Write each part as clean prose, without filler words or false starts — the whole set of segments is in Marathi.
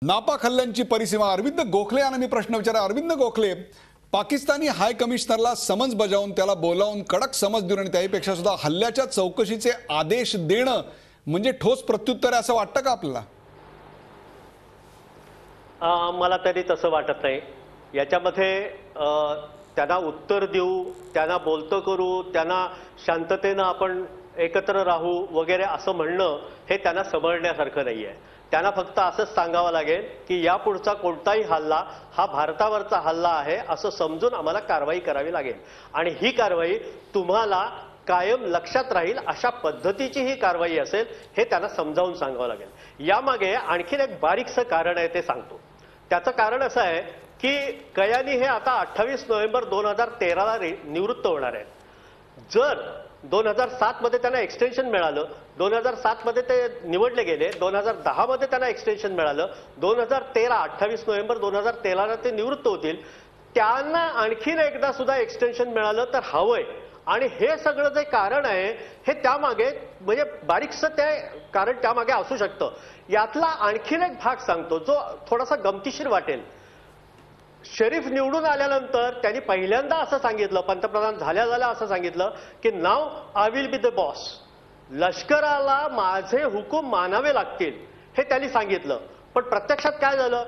नापाक हल्ल्यांची परिसीमा अरविंद गोखले यांना मी प्रश्न विचारला। अरविंद गोखले, पाकिस्तानी हाय कमिशनरला समन्स बजावून त्याला बोलावून कडक समज देऊन आणि त्याहीपेक्षा सुद्धा हल्ल्याच्या चौकशीचे आदेश देणं म्हणजे ठोस प्रत्युत्तर आहे असं वाटतं का आपल्याला? मला तरी तसं वाटत नाही। याच्यामध्ये त्यांना उत्तर देऊ, त्यांना बोलतं करू, त्यांना शांततेनं आपण एकत्र राहू वगैरे असं म्हणणं हे त्यांना समजण्यासारखं नाहीये। त्यांना फक्त असंच सांगावं लागेल की यापुढचा कोणताही हल्ला हा भारतावरचा हल्ला आहे असं समजून आम्हाला कारवाई करावी लागेल आणि ही कारवाई तुम्हाला कायम लक्षात राहील अशा पद्धतीची ही कारवाई असेल हे त्यांना समजावून सांगावं लागेल। यामागे आणखीन एक बारीकसं कारण आहे ते सांगतो। त्याचं कारण असं आहे की कयानी हे आता 28 नोव्हेंबर 2013 ला निवृत्त होणार आहेत। जर 2007 मध्ये त्यांना एक्सटेन्शन मिळालं, 2007 मध्ये ते निवडले गेले, 2010 मध्ये त्यांना एक्सटेन्शन मिळालं, 2013 28 नोव्हेंबर 2013 ला ते निवृत्त होतील, त्यांना आणखीन एकदा सुद्धा एक्सटेन्शन मिळालं तर हवंय आणि हे सगळं जे कारण आहे हे त्यामागे म्हणजे बारीकसं ते कारण त्यामागे असू शकतं। यातला आणखीन एक भाग सांगतो जो थोडासा गमतीशीर वाटेल। शरीफ निवडून आल्यानंतर त्यांनी पहिल्यांदा असं सांगितलं, पंतप्रधान झाल्या झाल्या असं सांगितलं की now I will be the boss, लष्कराला माझे हुकूम मानावे लागतील हे त्यांनी सांगितलं। पण प्रत्यक्षात काय झालं,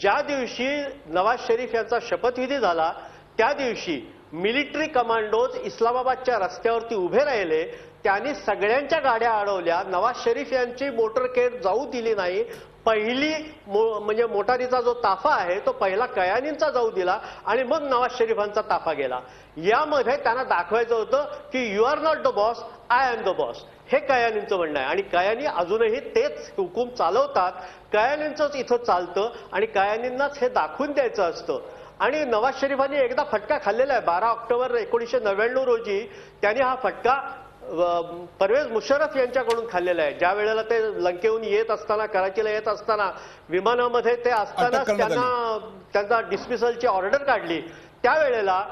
ज्या दिवशी नवाज शरीफ यांचा शपथविधी झाला त्या दिवशी मिलिटरी कमांडोज इस्लामाबादच्या रस्त्यावरती उभे राहिले, त्यांनी सगळ्यांच्या गाड्या अडवल्या, नवाज शरीफ यांची मोटरकेड जाऊ दिली नाही, पहिली म्हणजे मोटारीचा जो ताफा आहे तो पहिला कयानींचा जाऊ दिला आणि मग नवाज शरीफांचा ताफा गेला। यामध्ये त्यांना दाखवायचं होतं की you are not the boss, I am the boss, हे कयानींचं म्हणणं आहे आणि कयानी अजूनही तेच हुकूम चालवतात, कयानींचंच इथं चालतं आणि कयानींनाच हे दाखवून द्यायचं असतं। आणि नवाज शरीफांनी एकदा फटका खाल्लेला आहे। 12 ऑक्टोबर 1999 रोजी त्यांनी हा फटका परवेज मुशर्रफ यांच्याकडून खाल्लेला आहे। ज्या वेळेला ते लंकेहून येत असताना, कराचीला येत असताना विमानामध्ये ते असताना त्यांना त्यांचा डिस्मिसलची ऑर्डर काढली, त्यावेळेला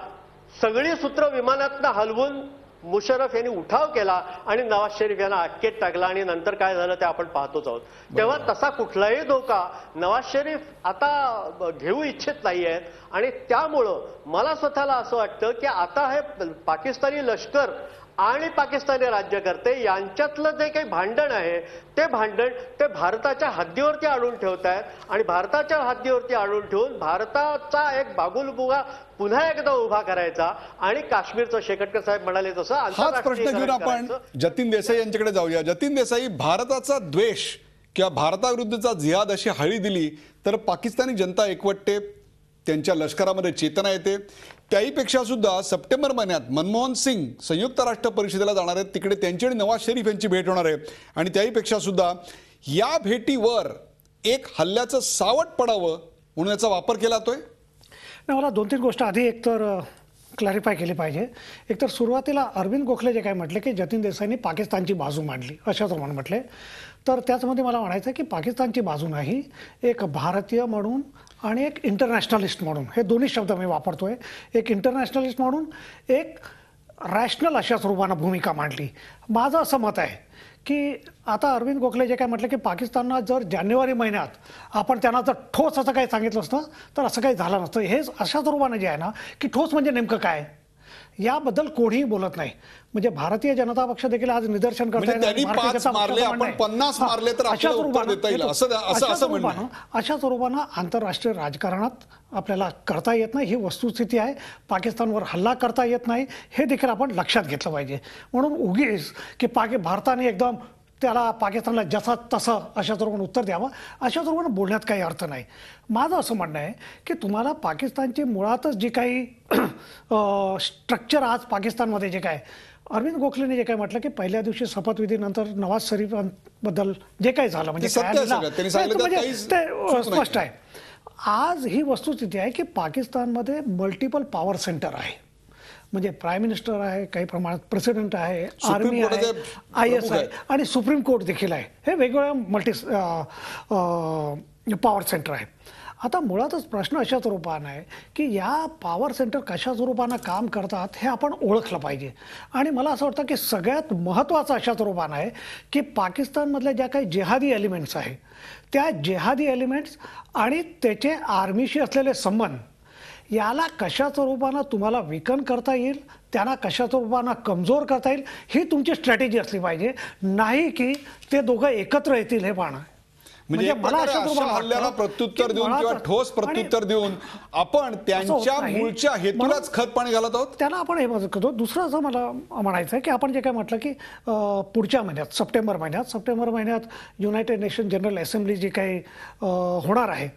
सगळी सूत्र विमानातनं हलवून मुशर्रफ यांनी उठाव केला आणि नवाज शरीफ यांना अटकेत टाकला आणि नंतर काय झालं ते आपण पाहतोच आहोत। तेव्हा तसा कुठलाही धोका नवाज शरीफ आता घेऊ इच्छित नाही आहेत आणि त्यामुळं मला स्वतःला असं वाटतं की आता हे पाकिस्तानी लष्कर आणि पाकिस्तानी राज्यकर्ते यांच्यातलं जे काही भांडण आहे ते भांडण ते भारताच्या हद्दीवरती आणून ठेवत आहेत आणि भारताच्या हद्दीवरती आणून ठेवून भारताचा एक बागुलबुगा पुन्हा एकदा उभा करायचा आणि काश्मीरचं शेकटकर साहेब म्हणाले तसं हाच प्रश्न घेऊन आपण जतीन देसाई यांच्याकडे जाऊया। जतीन देसाई, भारताचा द्वेष किंवा भारताविरुद्धचा जिहाद अशी हळी दिली तर पाकिस्तानी जनता एकवटते, त्यांच्या लष्करामध्ये चेतना येते। त्याहीपेक्षा सुद्धा सप्टेंबर महिन्यात मनमोहन सिंग संयुक्त राष्ट्र परिषदेला जाणार आहेत, तिकडे त्यांची आणि नवाज शरीफ यांची भेट होणार आहे आणि त्याहीपेक्षा सुद्धा या भेटीवर एक हल्ल्याचं सावट पडावं म्हणून याचा वापर केला जातोय। मला 2-3 गोष्टी आधी एकतर क्लॅरिफाय केली पाहिजे। एकतर सुरुवातीला अरविंद गोखले जे काय म्हटले की जतीन देसाईंनी पाकिस्तानची बाजू मांडली अशा प्रमाणे म्हटले, तर त्याचमध्ये मला म्हणायचं की पाकिस्तानची बाजू नाही, एक भारतीय म्हणून आणि एक इंटरनॅशनलिस्ट म्हणून, हे दोन्ही शब्द मी वापरतोय। एक इंटरनॅशनलिस्ट म्हणून एक रॅशनल अशा स्वरूपानं भूमिका मांडली। माझं असं मत आहे की आता अरविंद गोखले जे काय म्हटलं की पाकिस्तानला जर जानेवारी महिन्यात आपण त्यांना जर ठोस असं काही सांगितलं असतं तर असं काही झालं नसतं। हे अशा स्वरूपानं जे आहे ना की ठोस म्हणजे नेमकं काय याबद्दल कोणीही बोलत नाही। म्हणजे भारतीय जनता पक्ष देखील आज निदर्शन करत आहे अशा स्वरूपानं आंतरराष्ट्रीय राजकारणात आपल्याला करता येत नाही, ही वस्तुस्थिती आहे। पाकिस्तानवर हल्ला करता येत नाही हे देखील आपण लक्षात घेतलं पाहिजे। म्हणून उगीच की भारताने एकदम त्याला पाकिस्तानला जसं तसं अशा स्वरूपानं उत्तर द्यावं अशा स्वरूपानं बोलण्यात काही अर्थ नाही। माझं असं म्हणणं आहे की तुम्हाला पाकिस्तानची मुळातच जी काही स्ट्रक्चर आज पाकिस्तानमध्ये जे काय अरविंद गोखलेने जे काय म्हटलं की पहिल्या दिवशी शपथविधीनंतर नवाज शरीफबद्दल जे काही झालं म्हणजे ते स्पष्ट आहे। आज ही वस्तुस्थिती आहे की पाकिस्तानमध्ये मल्टिपल पॉवर सेंटर आहे, म्हणजे प्राईम मिनिस्टर आहे, काही प्रमाणात प्रेसिडेंट आहे, आर्मी आहे, IS आहे आणि सुप्रीम कोर्ट देखील आहे। हे वेगवेगळ्या पॉवर सेंटर आहे. आता मुळातच प्रश्न अशा स्वरूपानं आहे की या पॉवर सेंटर कशा स्वरूपानं काम करतात हे आपण ओळखलं पाहिजे. आणि मला असं वाटतं की सगळ्यात महत्त्वाचं अशा स्वरूपानं आहे की पाकिस्तानमधल्या ज्या काही जेहादी एलिमेंट्स आहे त्या जेहादी एलिमेंट्स आणि त्याचे आर्मीशी असलेले संबंध याला कशा स्वरूपानं तुम्हाला विकन करता येईल, त्यांना कशा स्वरूपानं कमजोर करता येईल ही तुमची स्ट्रॅटेजी असली पाहिजे, नाही की ते दोघं एकत्र येतील हे पाहणं. म्हणजे एक प्रकारे अशा हल्ल्याला प्रत्युत्तर देऊन किंवा ठोस प्रत्युत्तर देऊन आपण त्यांच्या मूळच्या हेतूलाच खत पाणी घालत आहोत. त्याला आपण हे मदत करतो. दुसरं असं मला म्हणायचं आहे की आपण जे काय म्हटलं की पुढच्या महिन्यात सप्टेंबर महिन्यात युनायटेड नेशन जनरल असेंब्ली जी काही होणार आहे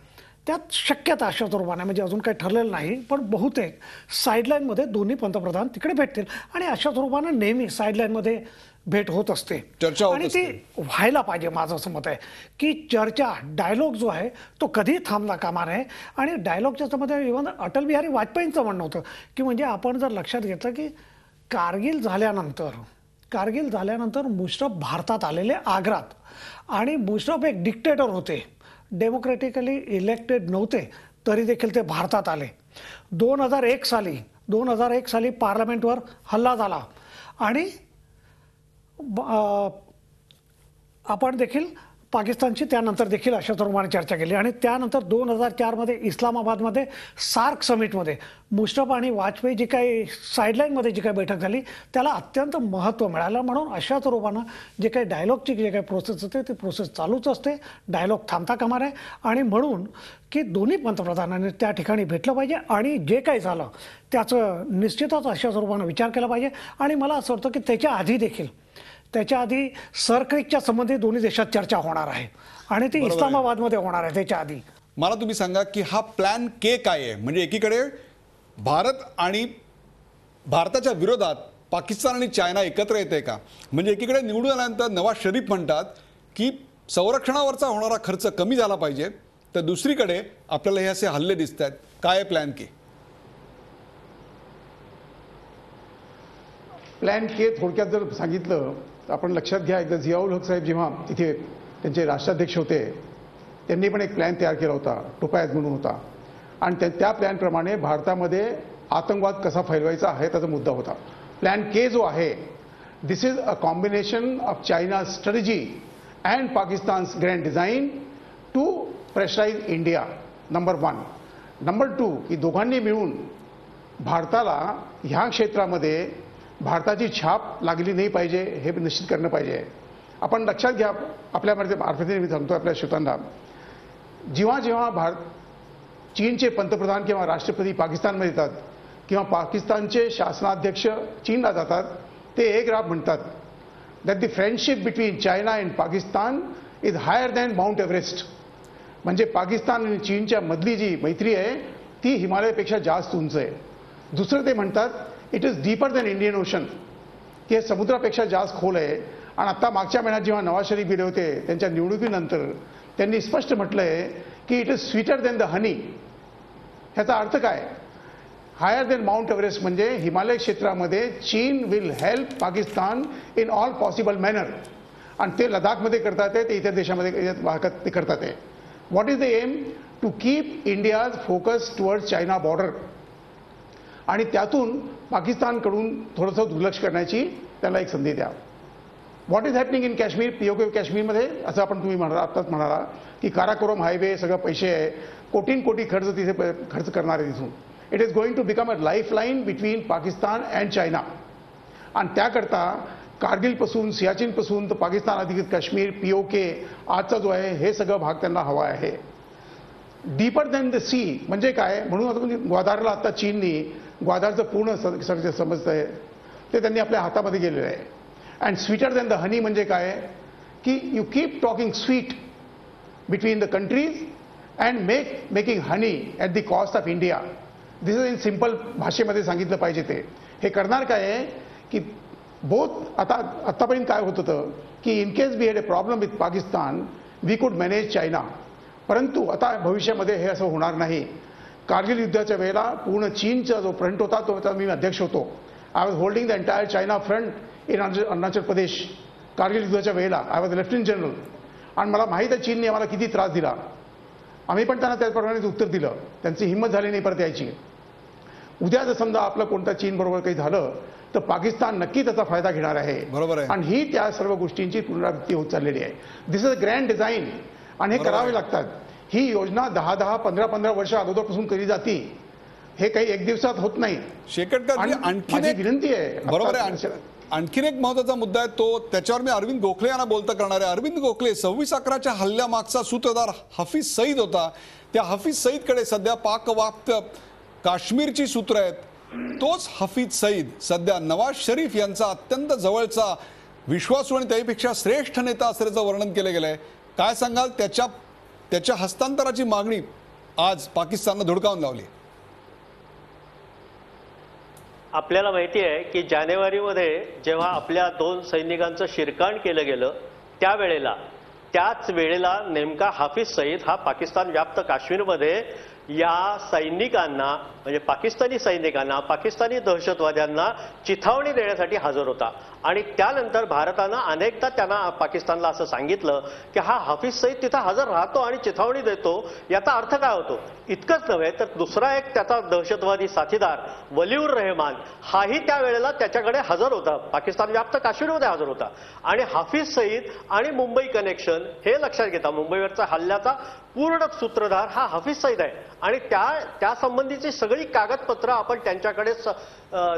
त्यात शक्यता अशा स्वरूपाने म्हणजे अजून काही ठरलेलं नाही पण बहुतेक साईडलाईनमध्ये दोन्ही पंतप्रधान तिकडे भेटतील आणि अशा स्वरूपानं नेहमी साईडलाईनमध्ये भेट होत असते, चर्चा होत आणि असते. ती व्हायला पाहिजे. माझं असं मत आहे की चर्चा डायलॉग जो आहे तो कधी थांबला कामा नये. आणि डायलॉगच्या मध्ये इव्हन अटल बिहारी वाजपेयींचं म्हणणं होतं की म्हणजे आपण जर लक्षात घेतलं की कारगिल झाल्यानंतर मुशरफ भारतात आलेले आग्रात, आणि मुशरफ एक डिक्टेटर होते, डेमोक्रॅटिकली इलेक्टेड नव्हते तरी देखील ते भारतात आले. 2001 साली पार्लमेंटवर हल्ला झाला आणि आपण देखील पाकिस्तानची त्यानंतर देखील अशा स्वरूपाने चर्चा केली. आणि त्यानंतर 2004 इस्लामाबादमध्ये सार्क समिटमध्ये मुशरफ आणि वाजपेयी जी काही साईडलाईनमध्ये जी काही बैठक झाली त्याला अत्यंत महत्त्व मिळालं. म्हणून अशा स्वरूपानं जे काही डायलॉगची जे काही प्रोसेस असते ती प्रोसेस चालूच असते, डायलॉग थांबता कामा नये. आणि म्हणून की दोन्ही पंतप्रधानांनी त्या ठिकाणी भेटलं पाहिजे आणि जे काही झालं त्याचं निश्चितच अशा स्वरूपानं विचार केला पाहिजे. आणि मला असं वाटतं की त्याच्या आधी सरक्रिकच्या संबंधी दोन्ही देशात चर्चा होणार आहे आणि ती इस्लामाबादमध्ये होणार आहे. त्याच्या आधी मला तुम्ही सांगा की हा प्लॅन के काय आहे? म्हणजे एकीकडे भारत आणि भारताच्या विरोधात पाकिस्तान आणि चायना एकत्र येते का? म्हणजे एकीकडे निवडून आल्यानंतर नवाज शरीफ म्हणतात की संरक्षणावरचा होणारा खर्च कमी झाला पाहिजे, तर दुसरीकडे आपल्याला हे असे हल्ले दिसत आहेत. काय आहे प्लॅन के? प्लॅन के थोडक्यात जर सांगितलं तर आपण लक्षात घ्या, एकदा जियाउल हक साहेब जेव्हा तिथे त्यांचे राष्ट्राध्यक्ष होते त्यांनी पण एक प्लॅन तयार केला होता, टोपायज म्हणून होता, आणि त्या प्लॅनप्रमाणे भारतामध्ये आतंकवाद कसा फैलवायचा आहे त्याचा मुद्दा होता. प्लॅन के जो आहे this is a combination of China strategy and Pakistan's grand design to pressurise India, number 1. Number 2 की दोघांनी मिळून भारताला ह्या क्षेत्रामध्ये भारताची छाप लागली नाही पाहिजे हे निश्चित करणं पाहिजे. आपण लक्षात घ्या, आपल्यामध्ये मार्फतीने मी सांगतो आपल्या श्रोतांना, जेव्हा चीनचे पंतप्रधान किंवा राष्ट्रपती पाकिस्तानमध्ये येतात किंवा पाकिस्तानचे शासनाध्यक्ष चीनला जातात ते एक राब म्हणतात that the friendship between China and Pakistan is higher than Mount Everest. म्हणजे पाकिस्तान आणि चीनच्या मधली जी मैत्री आहे ती हिमालयापेक्षा जास्त उंच आहे. दुसरं ते म्हणतात it is deeper than Indian ocean, की हे समुद्रापेक्षा जास्त खोल आहे. आणि आत्ता मागच्या महिन्यात जेव्हा नवाज शरीफ गेले होते त्यांच्या निवडणुकीनंतर त्यांनी स्पष्ट म्हटलं आहे की it is sweeter than the हनी. ह्याचा अर्थ काय? हायर दॅन माउंट एव्हरेस्ट म्हणजे हिमालय क्षेत्रामध्ये चीन will help Pakistan in all possible manner. आणि ते लडाखमध्ये करतात ते इतर देशामध्ये ते करतात आहे. What is the aim? To keep India's focus towards China border, आणि त्यातून पाकिस्तानकडून थोडंसं दुर्लक्ष करण्याची त्याला एक संधी द्या. What is happening in Kashmir, PoK काश्मीरमध्ये असं तुम्ही आत्ताच म्हणाला की काराकोरम हायवे सगळं पैसे आहे, कोटी खर्च तिथे खर्च करणार आहे तिथून. It is going to become a life line between Pakistan and China. आणि त्याकरता कारगिलपासून सियाचीनपासून तर पाकिस्तान अधिकृत काश्मीर, पीओके आजचा जो आहे हे सगळं भाग त्यांना हवा आहे. डीपर दॅन द सी म्हणजे काय? म्हणून आता म्हणजे ग्वादारला आता चीननी ग्वादारचं पूर्ण समजतं आहे ते त्यांनी आपल्या हातामध्ये गेलेलं आहे. And sweeter than the honey म्हणजे काय? की you keep talking sweet between the countries and making honey at the cost of India. This is in simple भाषेमध्ये सांगितलं पाहिजे. ते हे करणार काय आहे की बोथ आतापर्यंत काय होत होतं की in case we had a problem with Pakistan we could manage China, परंतु आता भविष्यामध्ये हे असं होणार नाही. कारगिल युद्धाच्या वेळेला पूर्ण चीनचा जो फ्रंट होता तो मी अध्यक्ष होतो. I was holding the entire China front in Arunachal Pradesh. Kargil युद्धाच्या वेळेला आय वॉज लेफ्टनंट जनरल. आणि मला माहीत आहे चीनने आम्हाला किती त्रास दिला. आम्ही पण त्यांना त्याप्रमाणे उत्तर दिलं. त्यांची हिंमत झाली नाही परत यायची. उद्या जर समजा आपलं कोणतं चीनबरोबर काही झालं तर पाकिस्तान नक्की त्याचा फायदा घेणार आहे. बरोबर आहे. आणि ही त्या सर्व गोष्टींची पुनरावृत्ती होत चाललेली आहे. This is a grand design आणि हे करावे लागतात. ही योजना 10-10, 15-15 वर्ष अगोदरपासून केली जाती. हे काही एक दिवसात होत नाही. शेकटकर आणि आणखीन माझी एक विनंती आहे बरोबर आहे. आणखीन एक महत्वाचा मुद्दा आहे तो त्याच्यावर मी अरविंद गोखले यांना बोलता करणार आहे. अरविंद गोखले 26/11च्या हल्ल्यामागचा सूत्रधार हफीज सईद होता. त्या हफीज सईदकडे सध्या पाकव्याप्त काश्मीरची सूत्र आहेत. तोच हफीज सईद सध्या नवाज शरीफ यांचा अत्यंत जवळचा विश्वासू आणि त्यापेक्षा श्रेष्ठ नेता असल्याचं वर्णन केलं गेलंय. काय सांगाल त्याच्या हस्तांतराची मागणी आज पाकिस्ताननं धुडकावून लावली. आपल्याला माहिती आहे की जानेवारीमध्ये जेव्हा आपल्या 2 सैनिकांचं शिरकाण केलं गेलं त्याच वेळेला नेमका हाफिज सईद हा पाकिस्तान व्याप्त काश्मीरमध्ये या सैनिकांना म्हणजे पाकिस्तानी सैनिकांना पाकिस्तानी दहशतवाद्यांना चिथावणी देण्यासाठी हजर होता. आणि त्यानंतर भारतानं अनेकदा त्यांना पाकिस्तानला असं सांगितलं की हा हाफिज सईद तिथं हजर राहतो आणि चिथावणी देतो. याचा अर्थ काय होतो? इतकंच नव्हे तर दुसरा एक त्याचा दहशतवादी साथीदार वलीउर रहमान हाही त्यावेळेला त्याच्याकडे हजर होता. पाकिस्तान व्याप्त काश्मीरमध्ये हजर होता. आणि हाफिज सईद आणि मुंबई कनेक्शन हे लक्षात घेता मुंबईवरचा हल्ल्याचा पूर्ण सूत्रधार हा हाफिज सईद आहे. आणि त्या संबंधीची सगळी कागदपत्र आपण त्यांच्याकडे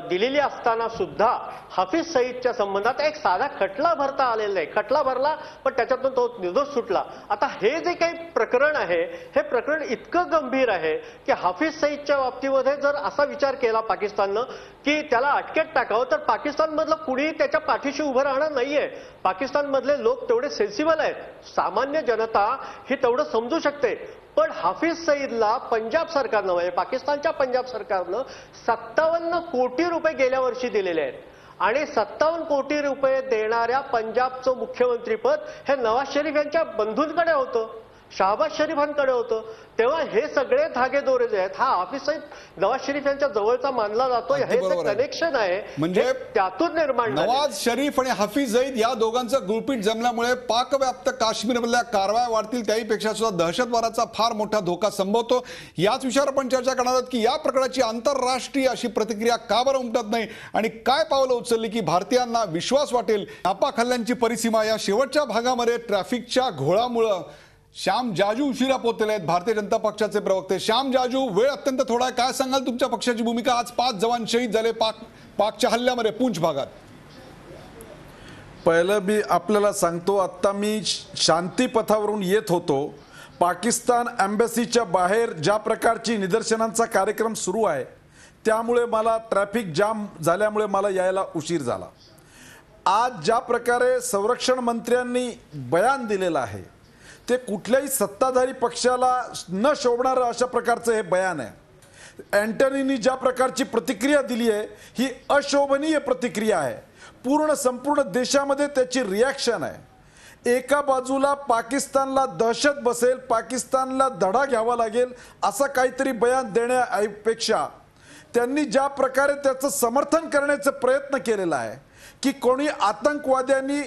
दिलेली असताना सुद्धा हाफिज सईदच्या संबंधात एक साधा खटला भरता आलेला नाही. खटला भरला पण त्याच्यातून तो निर्दोष सुटला. आता हे जे काही प्रकरण आहे हे प्रकरण इतकं गंभीर आहे की हाफिज सईदच्या बाबतीमध्ये जर असा विचार केला पाकिस्ताननं की त्याला अटकेत टाकावं तर पाकिस्तानमधलं कुणीही त्याच्या पाठीशी उभं राहणार नाहीये. पाकिस्तानमधले लोक तेवढे सेन्सिबल आहेत. सामान्य जनता ही तेवढं समजू शकते. पण हाफिज सईदला पंजाब सरकारनं म्हणजे पाकिस्तानच्या पंजाब सरकारनं 57 कोटी रुपये गेल्या वर्षी दिलेले आहेत. आणि 57 कोटी रुपये देणाऱ्या पंजाबचं मुख्यमंत्रीपद हे नवाज शरीफ यांच्या बंधूंकडे होतं, शहबाज शरीफांकडे होतं. तेव्हा हे सगळे धागेदोरे जे आहेत हा हाफिज सईद नवाज शरीफ यांच्या जवळचा मानला जातो. हे जे कनेक्शन आहे म्हणजे त्यातून निर्माण नवाज शरीफ आणि हाफिज सईद या दोघांचं गुळपीट जमल्यामुळे पाकव्याप्त काश्मीरमधल्या कारवाया वाढतील. त्याहीपेक्षा सुद्धा दहशतवादाचा फार मोठा धोका संभवतो. याच विषयावर आपण चर्चा करणार आहोत की या प्रकारची आंतरराष्ट्रीय अशी प्रतिक्रिया का बरं उमटत नाही आणि काय पावलं उचलली की भारतीयांना विश्वास वाटेल. नापाक हल्ल्यांची परिसीमा या शेवटच्या भागामध्ये ट्रॅफिकच्या घोळामुळं श्याम जाजू उशिरा पोहोचले आहेत. भारतीय जनता पक्षाचे प्रवक्ते श्याम जाजू, वेळ अत्यंत थोडा आहे. काय सांगाल तुमच्या पक्षाची भूमिका? आज 5 जवान शहीद झाले पाकच्या हल्ल्यामध्ये पूंछ भागात. पहिलं मी आपल्याला सांगतो, आत्ता मी शांती पथावरून येत होतो. पाकिस्तान एम्बॅसीच्या बाहेर ज्या प्रकारची निदर्शनांचा कार्यक्रम सुरू आहे त्यामुळे मला ट्रॅफिक जाम झाल्यामुळे मला यायला उशीर झाला. आज ज्या प्रकारे संरक्षण मंत्र्यांनी बयान दिलेलं आहे ते कुठल्याही सत्ताधारी पक्षाला न शोभणारं अशा प्रकारचं हे बयान आहे. अँटनींनी ज्या प्रकारची प्रतिक्रिया दिली आहे ही अशोभनीय प्रतिक्रिया आहे. संपूर्ण देशामध्ये त्याची रिॲक्शन आहे. एका बाजूला पाकिस्तानला दहशत बसेल, पाकिस्तानला धडा घ्यावा लागेल असं काहीतरी बयान देण्यापेक्षा त्यांनी ज्या प्रकारे त्याचं समर्थन करण्याचा प्रयत्न केलेला आहे की कोणी आतंकवाद्यांनी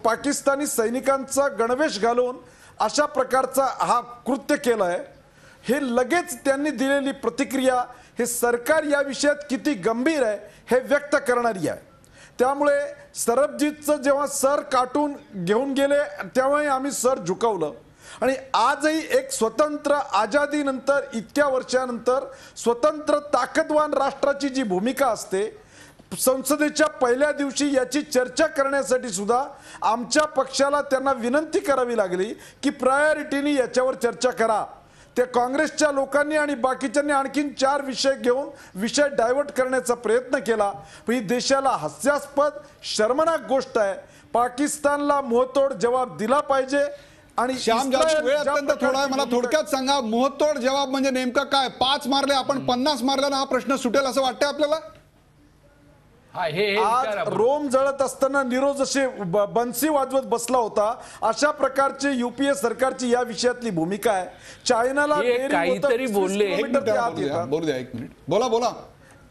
पाकिस्तानी सैनिकांचा गणवेश घालून अशा प्रकारचा हा कृत्य केलं आहे, हे लगेच त्यांनी दिलेली प्रतिक्रिया हे सरकार या विषयात किती गंभीर आहे हे व्यक्त करणारी आहे. त्यामुळे सरबजीतचं जेव्हा सर काटून घेऊन गेले तेव्हाही आम्ही सर झुकवलं. आणि आजही एक स्वतंत्र आझादीनंतर इतक्या वर्षानंतर स्वतंत्र ताकदवान राष्ट्राची जी भूमिका असते संसदेच्या पहिल्या दिवशी याची चर्चा करण्यासाठी सुद्धा आमच्या पक्षाला त्यांना विनंती करावी लागली की प्रायोरिटीने याच्यावर चर्चा करा. ते काँग्रेसच्या लोकांनी आणि बाकीच्यांनी आणखीन 4 विषय घेऊन विषय डायव्हर्ट करण्याचा प्रयत्न केला. पण ही देशाला हास्यास्पद शर्मनाक गोष्ट आहे. पाकिस्तानला मुहतोड जवाब दिला पाहिजे. आणि श्याम जाजू, वेळ अत्यंत थोडा आहे. मला थोडक्यात सांगा, मुहतोड जवाब म्हणजे नेमका काय? 5 मारले आपण 50 मारल्यानं हा प्रश्न सुटेल असं वाटतंय आपल्याला? आज रोम जळत असताना नीरो जसे बन्सी वाजवत बसला होता अशा प्रकारचे युपीए सरकारची या विषयातली भूमिका आहे. चायनाला काहीतरी बोलले, बोलू द्या 1 मिनिट. बोला.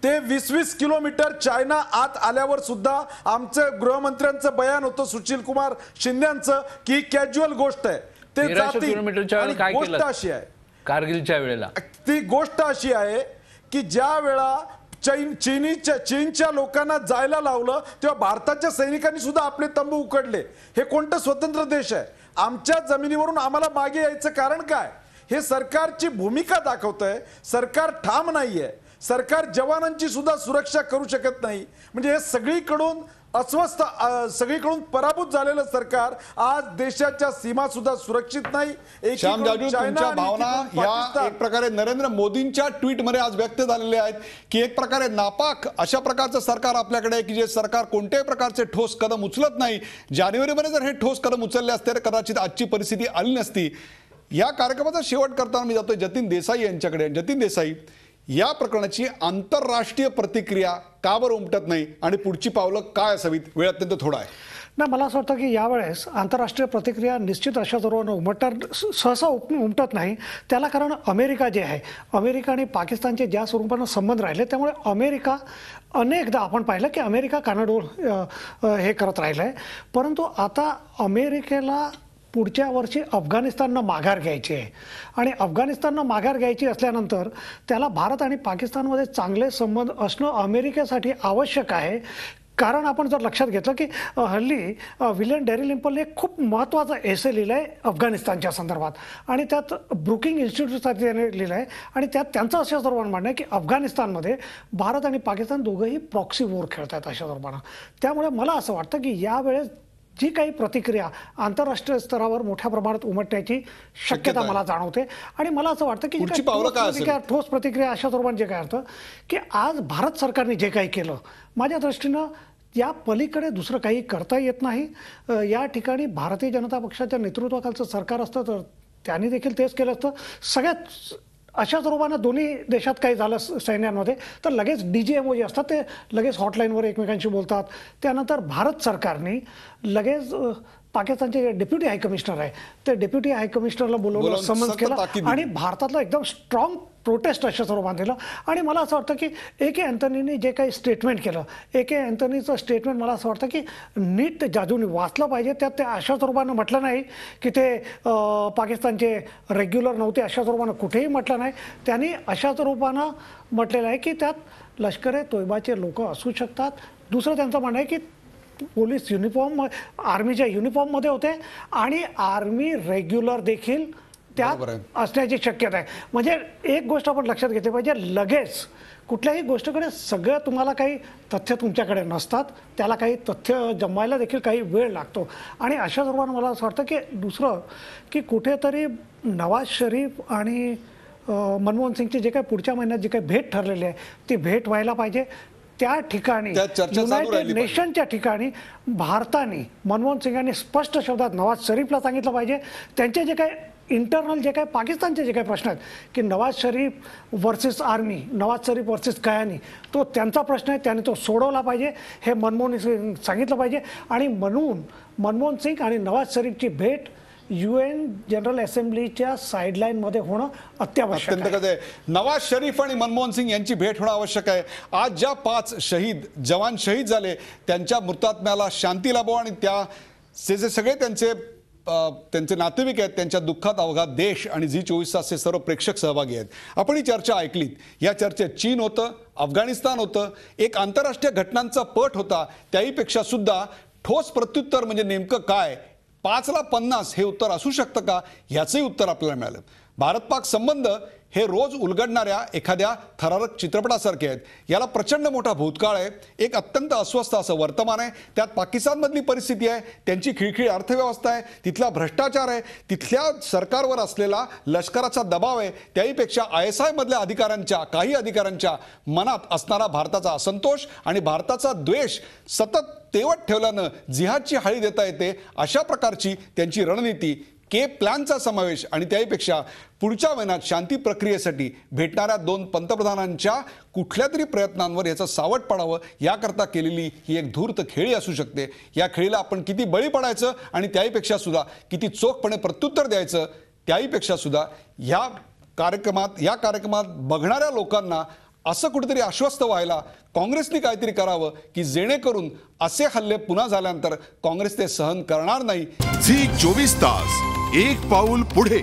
ते 20-20 किलोमीटर चायना आत आल्यावर सुद्धा आमचं गृहमंत्र्यांचं बयान होतं सुशील कुमार शिंदेचं की कॅज्युअल गोष्ट आहे. ते जाती आणि गोष्ट अशी आहे कारगिलच्या वेळेला. ती गोष्ट अशी आहे की ज्या वेळा चीनच्या लोकांना जायला लावलं तेव्हा भारताच्या सैनिकांनी सुद्धा आपले तंबू उकडले. हे कोणतं स्वतंत्र देश आहे? आमच्या जमिनीवरून आम्हाला मागे यायचं कारण काय? हे सरकारची भूमिका दाखवतंय. सरकार ठाम नाहीये. सरकार जवानांची सुद्धा सुरक्षा करू शकत नाही. म्हणजे हे सगळीकडून अस्वस्थ, सगळीकडून पराभूत झालेलं सरकार आज देशाच्या सीमा सुद्धा सुरक्षित नाही. श्याम जाजू, तुमच्या भावना ह्या एक प्रकारे नरेंद्र मोदींच्या ट्विटमध्ये आज व्यक्त झालेल्या आहेत की एक प्रकारे नापाक अशा प्रकारचं सरकार आपल्याकडे आहे की जे सरकार कोणत्याही प्रकारचे ठोस कदम उचलत नाही. जानेवारीमध्ये जर हे ठोस कदम उचलले असते तर कदाचित आजची परिस्थिती आली नसती. या कार्यक्रमाचा शेवट करताना मी जातोय जतीन देसाई यांच्याकडे. जतीन देसाई, या प्रकरणाची आंतरराष्ट्रीय प्रतिक्रिया का बरं उमटत नाही आणि पुढची पावलं काय असावीत? वेळ अत्यंत थोडा आहे. नाही, मला असं वाटतं की यावेळेस आंतरराष्ट्रीय प्रतिक्रिया निश्चित अशा सर्वांना सहसा उमटत नाही. त्याला कारण अमेरिका जे आहे, अमेरिका आणि पाकिस्तानचे ज्या स्वरूपानं संबंध राहिले त्यामुळे अमेरिका अनेकदा आपण पाहिलं की अमेरिका कानाडोळ हे करत राहिलं आहे. परंतु आता अमेरिकेला पुढच्या वर्षी अफगाणिस्ताननं माघार घ्यायची आहे आणि अफगाणिस्ताननं माघार घ्यायची असल्यानंतर त्याला भारत आणि पाकिस्तानमध्ये चांगले संबंध असणं अमेरिकेसाठी आवश्यक आहे. कारण आपण जर लक्षात घेतलं की हल्ली विलियम डॅरिलिंपलने एक खूप महत्त्वाचा एसे लिहिला आहे अफगाणिस्तानच्या संदर्भात आणि त्यात ब्रुकिंग इन्स्टिट्यूटसाठी त्याने लिहिलं आहे आणि त्यात त्यांचं असं सर्वांना म्हणणं आहे की अफगाणिस्तानमध्ये भारत आणि पाकिस्तान दोघंही प्रॉक्सी वॉर खेळत आहेत अशा सर्वांना. त्यामुळे मला असं वाटतं की यावेळेस जी काही प्रतिक्रिया आंतरराष्ट्रीय स्तरावर मोठ्या प्रमाणात उमटण्याची शक्यता मला जाणवते आणि मला असं वाटतं की ठोस प्रतिक्रिया अशा स्वरूपात जे काय अर्थ की आज भारत सरकारने जे काही केलं माझ्या दृष्टीनं या पलीकडे दुसरं काही करता येत नाही. या ठिकाणी भारतीय जनता पक्षाच्या नेतृत्वाखालचं सरकार असतं तर त्यांनी देखील तेच केलं असतं. सगळ्यात अशा स्वरूपानं दोन्ही देशात काही झालं सैन्यांमध्ये तर लगेच DGMO जे असतात ते लगेच हॉटलाईनवर एकमेकांशी बोलतात. त्यानंतर भारत सरकारने लगेच पाकिस्तानचे डेप्युटी हायकमिशनर आहे ते डेप्युटी हायकमिशनरला बोलवलं, समन्स केलं आणि भारतातलं एकदम स्ट्रॉंग प्रोटेस्ट अशा स्वरूपात दिलं. आणि मला असं वाटतं की A.K. अँथनीने जे काही स्टेटमेंट केलं, A.K. अँथनीचं स्टेटमेंट मला असं वाटतं की नीट जाजूने वाचलं पाहिजे. त्यात ते अशा स्वरूपानं म्हटलं नाही की ते पाकिस्तानचे रेग्युलर नव्हते, अशा स्वरूपानं कुठेही म्हटलं नाही. त्यांनी अशा स्वरूपानं म्हटलेलं आहे की त्यात लष्कर ए तोयबाचे लोक असू शकतात. दुसरं त्यांचं म्हणणं आहे की पोलीस युनिफॉर्म आर्मीच्या युनिफॉर्ममध्ये होते आणि आर्मी रेग्युलर देखील त्यात असण्याची शक्यता आहे. म्हणजे एक गोष्ट आपण लक्षात घेतली पाहिजे, लगेच कुठल्याही गोष्टीकडे सगळं तुम्हाला काही तथ्य तुमच्याकडे नसतात, त्याला काही तथ्य जमवायला देखील काही वेळ लागतो. आणि अशा स्वरूपानं मला असं वाटतं की दुसरं की कुठेतरी नवाज शरीफ आणि मनमोहन सिंगची जे काही पुढच्या महिन्यात जी काही भेट ठरलेली आहे ती भेट व्हायला पाहिजे. त्या ठिकाणी युनायटेड नेशनच्या ठिकाणी भारताने मनमोहन सिंगांनी स्पष्ट शब्दात नवाज शरीफला सांगितलं पाहिजे त्यांचे जे काही इंटरनल जे काही पाकिस्तानचे जे काही प्रश्न आहेत की Nawaz Sharif versus army, Nawaz Sharif versus Kayani, तो त्यांचा प्रश्न आहे, त्याने तो सोडवला पाहिजे हे मनमोहन सिंग सांगितलं पाहिजे. आणि म्हणून मनमोहन सिंग आणि नवाज शरीफची भेट UN जनरल असेंब्लीच्या साईडलाईनमध्ये होणं अत्यावश्यक आहे. नवाज शरीफ आणि मनमोहन सिंग यांची भेट होणं आवश्यक आहे. आज ज्या 5 जवान शहीद झाले त्यांच्या मृतात्म्याला शांती लाभो आणि जे सगळे त्यांचे नातेवाईक आहेत त्यांच्या दुःखात अवघा देश आणि झी 24 तासचे सर्व प्रेक्षक सहभागी आहेत. आपण ही चर्चा ऐकलीत. या चर्चेत चीन होतं, अफगाणिस्तान होतं, एक आंतरराष्ट्रीय घटनांचा पट होता, त्याहीपेक्षा सुद्धा ठोस प्रत्युत्तर म्हणजे नेमकं काय, 5 ला 50 हे उत्तर असू शकतं का ह्याचंही उत्तर आपल्याला मिळालं. भारत पाक संबंध हे रोज उलगडणाऱ्या एखाद्या थरारक चित्रपटासारखे आहेत. याला प्रचंड मोठा भूतकाळ आहे, एक अत्यंत अस्वस्थ असं वर्तमान आहे. त्यात पाकिस्तानमधली परिस्थिती आहे, त्यांची खिळखिळी अर्थव्यवस्था आहे, तिथला भ्रष्टाचार आहे, तिथल्या सरकारवर असलेला लष्कराचा दबाव आहे, त्याहीपेक्षा ISI मधल्या काही अधिकाऱ्यांच्या मनात असणारा भारताचा असंतोष आणि भारताचा द्वेष सतत तेवत ठेवल्यानं जिहादची हाळी देता येते अशा प्रकारची त्यांची रणनीती, प्लॅनचा समावेश आणि त्याहीपेक्षा पुढच्या महिन्यात शांती प्रक्रियेसाठी भेटणाऱ्या 2 पंतप्रधानांच्या कुठल्या तरी प्रयत्नांवर याचं सावट पडावं याकरता केलेली ही एक धूर्त खेळी असू शकते. या खेळीला आपण किती बळी पडायचं आणि त्याहीपेक्षा सुद्धा किती चोखपणे प्रत्युत्तर द्यायचं, त्याहीपेक्षा सुद्धा या कार्यक्रमात बघणाऱ्या लोकांना असं कुठेतरी आश्वस्त व्हायला काँग्रेसने काहीतरी करावं की जेणेकरून असे हल्ले पुन्हा झाल्यानंतर काँग्रेस ते सहन करणार नाही. झी 24 तास एक पाऊल पुढे.